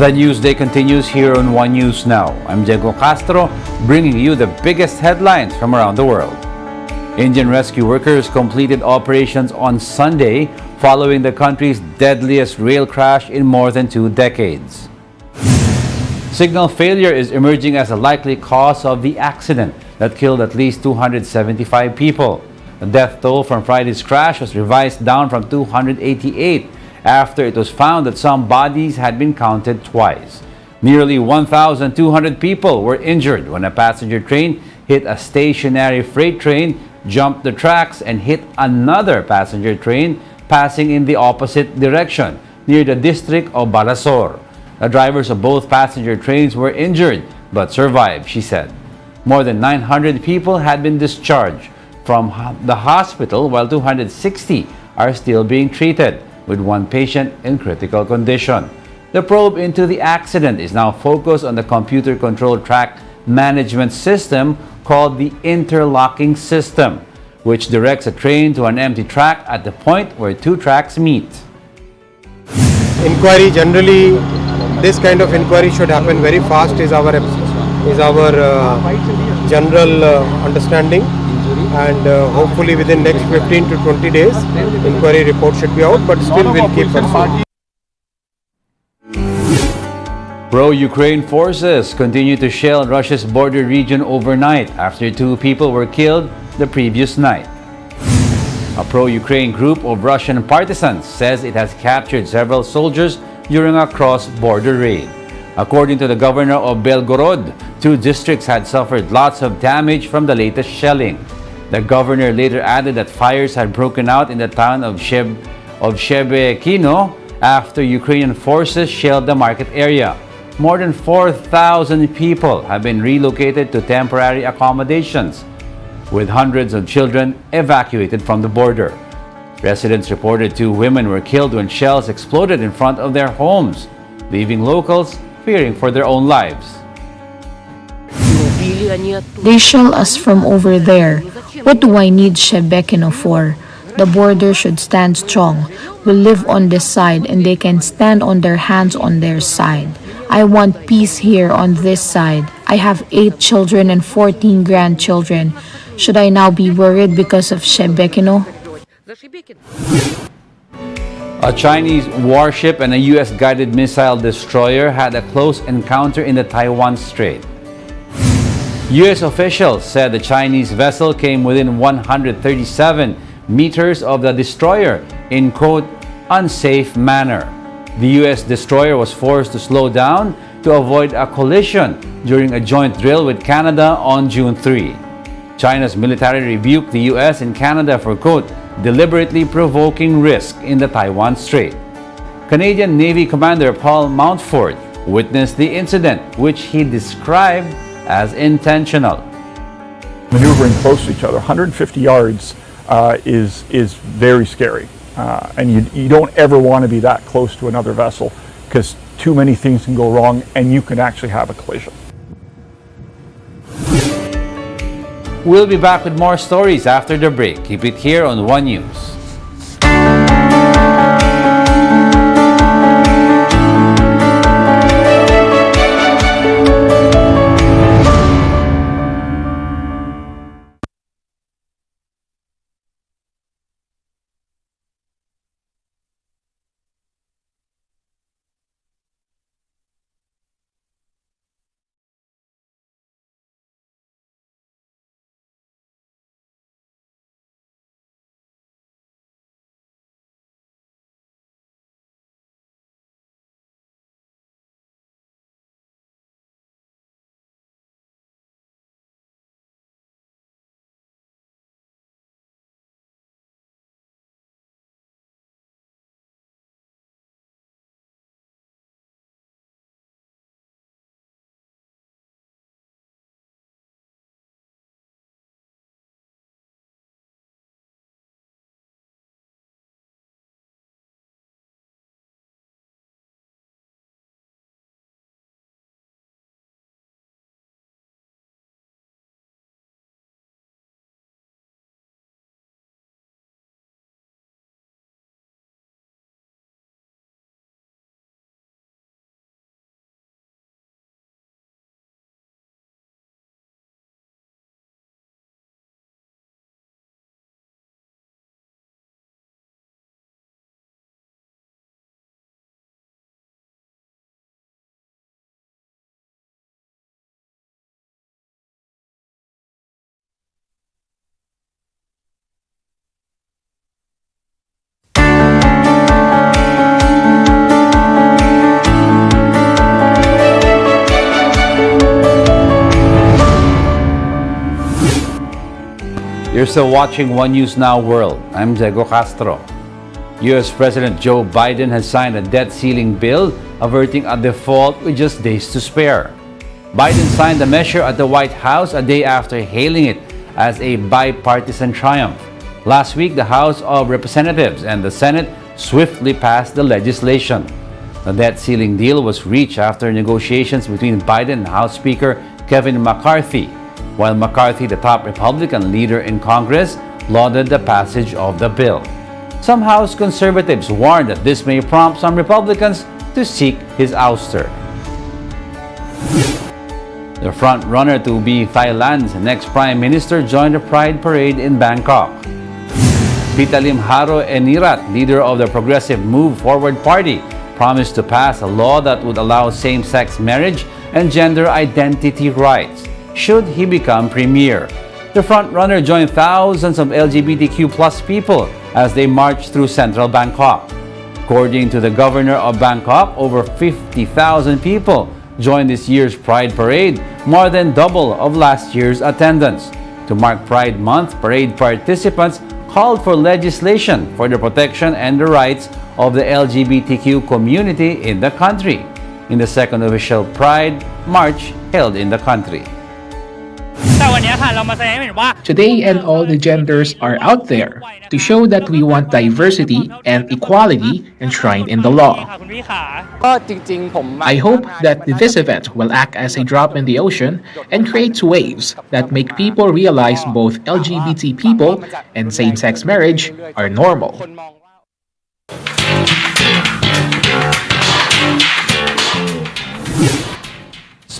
The News Day continues here on One News Now. I'm Diego Castro, bringing you the biggest headlines from around the world. Indian rescue workers completed operations on Sunday following the country's deadliest rail crash in more than 2 decades. Signal failure is emerging as a likely cause of the accident that killed at least 275 people. The death toll from Friday's crash was revised down from 288 after it was found that some bodies had been counted twice. Nearly 1,200 people were injured when a passenger train hit a stationary freight train, jumped the tracks, and hit another passenger train passing in the opposite direction near the district of Balasore. The drivers of both passenger trains were injured but survived, she said. More than 900 people had been discharged from the hospital while 260 are still being treated, with one patient in critical condition. The probe into the accident is now focused on the computer-controlled track management system called the interlocking system, which directs a train to an empty track at the point where two tracks meet. Inquiry generally, this kind of inquiry should happen very fast is our general understanding, and hopefully within next 15 to 20 days inquiry report should be out, but still we'll keep pursuing. Pro-Ukraine forces continue to shell Russia's border region overnight after 2 people were killed the previous night. A pro-Ukraine group of Russian partisans says it has captured several soldiers during a cross-border raid. According to the governor of Belgorod, 2 districts had suffered lots of damage from the latest shelling. The governor later added that fires had broken out in the town of Shebekino after Ukrainian forces shelled the market area. More than 4,000 people have been relocated to temporary accommodations, with hundreds of children evacuated from the border. Residents reported 2 women were killed when shells exploded in front of their homes, leaving locals fearing for their own lives. They shell us from over there. What do I need Shebekino for? The border should stand strong. We live on this side and they can stand on their hands on their side. I want peace here on this side. I have 8 children and 14 grandchildren. Should I now be worried because of Shebekino? A Chinese warship and a U.S. guided missile destroyer had a close encounter in the Taiwan Strait. U.S. officials said the Chinese vessel came within 137 meters of the destroyer in, quote, unsafe manner. The U.S. destroyer was forced to slow down to avoid a collision during a joint drill with Canada on June 3. China's military rebuked the U.S. and Canada for, quote, deliberately provoking risk in the Taiwan Strait. Canadian Navy Commander Paul Mountford witnessed the incident, which he described as intentional. Maneuvering close to each other, 150 yards is very scary. And you don't ever want to be that close to another vessel because too many things can go wrong and you can actually have a collision. We'll be back with more stories after the break. Keep it here on One News. You're still watching One News Now World. I'm Diego Castro. U.S. President Joe Biden has signed a debt ceiling bill averting a default with just days to spare. Biden signed the measure at the White House a day after hailing it as a bipartisan triumph. Last week, the House of Representatives and the Senate swiftly passed the legislation. The debt ceiling deal was reached after negotiations between Biden and House Speaker Kevin McCarthy, while McCarthy, the top Republican leader in Congress, lauded the passage of the bill. Some House conservatives warned that this may prompt some Republicans to seek his ouster. The front-runner to be Thailand's next prime minister joined the Pride Parade in Bangkok. Pitalim Haro-Enirat, leader of the Progressive Move Forward Party, promised to pass a law that would allow same-sex marriage and gender identity rights should he become premier. The front-runner joined thousands of LGBTQ+ people as they marched through central Bangkok. According to the governor of Bangkok, over 50,000 people joined this year's Pride Parade, more than double of last year's attendance. To mark Pride Month, parade participants called for legislation for the protection and the rights of the LGBTQ community in the country, in the second official Pride March held in the country. Today, and all the genders are out there to show that we want diversity and equality enshrined in the law. I hope that this event will act as a drop in the ocean and creates waves that make people realize both LGBT people and same-sex marriage are normal.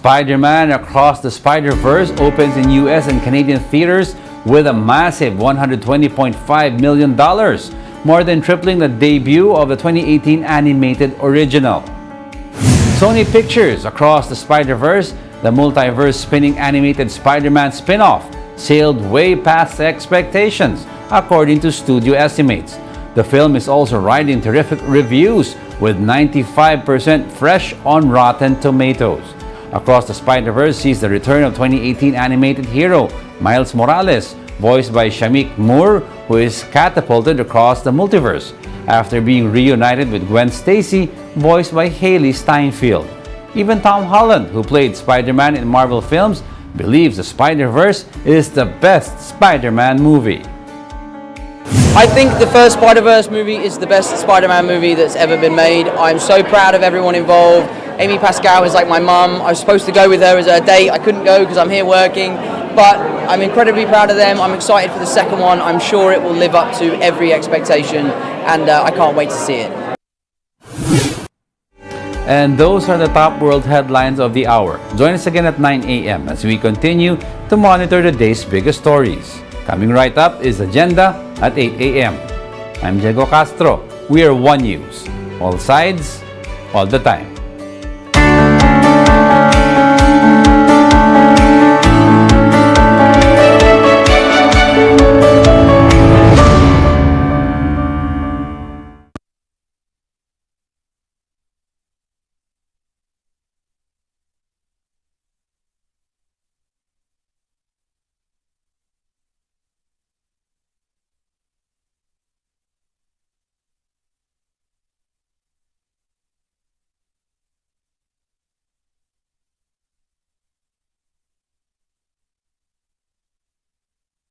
Spider-Man Across the Spider-Verse opens in US and Canadian theaters with a massive $120.5 million, more than tripling the debut of the 2018 animated original. Sony Pictures Across the Spider-Verse, the multiverse-spinning animated Spider-Man spin-off, sailed way past expectations, according to studio estimates. The film is also riding terrific reviews with 95% fresh on Rotten Tomatoes. Across the Spider-Verse sees the return of 2018 animated hero Miles Morales, voiced by Shameik Moore, who is catapulted across the multiverse after being reunited with Gwen Stacy, voiced by Hailee Steinfeld. Even Tom Holland, who played Spider-Man in Marvel films, believes the Spider-Verse is the best Spider-Man movie. I think the first Spider-Verse movie is the best Spider-Man movie that's ever been made. I'm so proud of everyone involved. Amy Pascal is like my mum. I was supposed to go with her as a date. I couldn't go because I'm here working, but I'm incredibly proud of them. I'm excited for the second one. I'm sure it will live up to every expectation, and I can't wait to see it. And those are the top world headlines of the hour. Join us again at 9 a.m. as we continue to monitor the day's biggest stories. Coming right up is Agenda at 8 a.m. I'm Diego Castro. We are One News. All sides, all the time.